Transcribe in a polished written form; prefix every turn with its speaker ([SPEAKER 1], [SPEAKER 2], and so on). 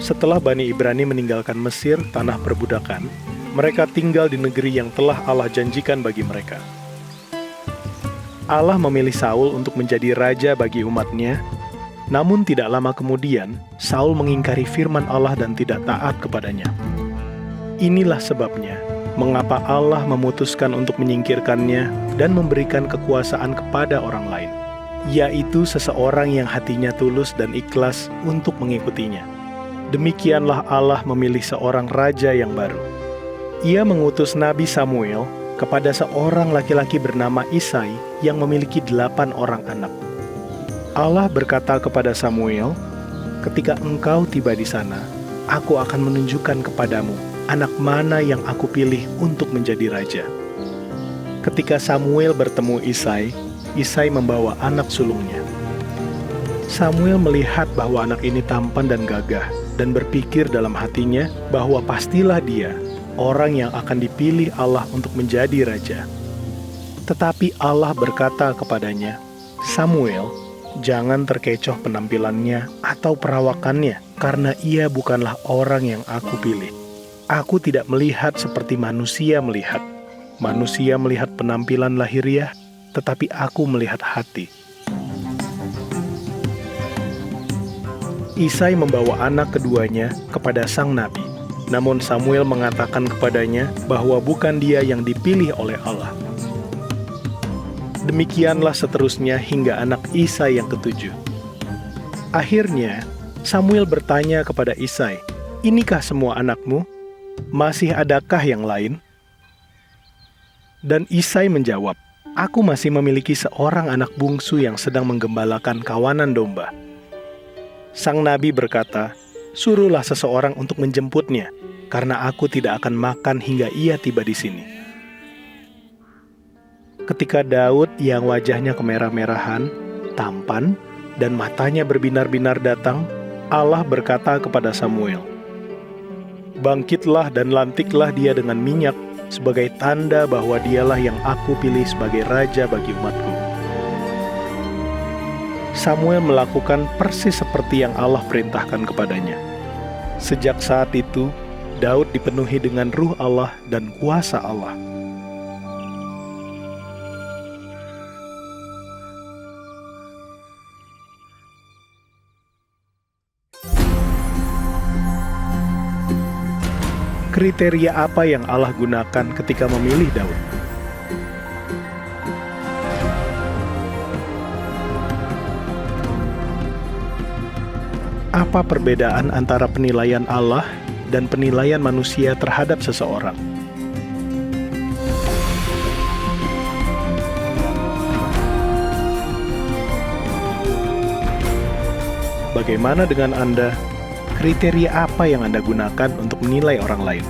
[SPEAKER 1] Setelah Bani Ibrani meninggalkan Mesir, tanah perbudakan, mereka tinggal di negeri yang telah Allah janjikan bagi mereka. Allah memilih Saul untuk menjadi raja bagi umatnya, namun tidak lama kemudian, Saul mengingkari firman Allah dan tidak taat kepadanya. Inilah sebabnya, mengapa Allah memutuskan untuk menyingkirkannya dan memberikan kekuasaan kepada orang lain, yaitu seseorang yang hatinya tulus dan ikhlas untuk mengikutinya. Demikianlah Allah memilih seorang raja yang baru. Ia mengutus Nabi Samuel kepada seorang laki-laki bernama Isai yang memiliki 8 orang anak. Allah berkata kepada Samuel, "Ketika engkau tiba di sana, aku akan menunjukkan kepadamu anak mana yang aku pilih untuk menjadi raja." Ketika Samuel bertemu Isai, Isai membawa anak sulungnya. Samuel melihat bahwa anak ini tampan dan gagah, dan berpikir dalam hatinya bahwa pastilah dia orang yang akan dipilih Allah untuk menjadi raja. Tetapi Allah berkata kepadanya, "Samuel, jangan terkecoh penampilannya atau perawakannya, karena ia bukanlah orang yang aku pilih. Aku tidak melihat seperti manusia melihat. Manusia melihat penampilan lahiriah, tetapi aku melihat hati." Isai membawa anak keduanya kepada sang nabi. Namun Samuel mengatakan kepadanya bahwa bukan dia yang dipilih oleh Allah. Demikianlah seterusnya hingga anak Isai yang ketujuh. Akhirnya, Samuel bertanya kepada Isai, "Inikah semua anakmu? Masih adakah yang lain?" Dan Isai menjawab, "Aku masih memiliki seorang anak bungsu yang sedang menggembalakan kawanan domba." Sang nabi berkata, "Suruhlah seseorang untuk menjemputnya, karena aku tidak akan makan hingga ia tiba di sini." Ketika Daud yang wajahnya kemerah-merahan, tampan, dan matanya berbinar-binar datang, Allah berkata kepada Samuel, "Bangkitlah dan lantiklah dia dengan minyak sebagai tanda bahwa dialah yang aku pilih sebagai raja bagi umatku." Samuel melakukan persis seperti yang Allah perintahkan kepadanya. Sejak saat itu, Daud dipenuhi dengan ruh Allah dan kuasa Allah. Kriteria apa yang Allah gunakan ketika memilih Daud? Apa perbedaan antara penilaian Allah dan penilaian manusia terhadap seseorang? Bagaimana dengan Anda? Kriteria apa yang Anda gunakan untuk menilai orang lain?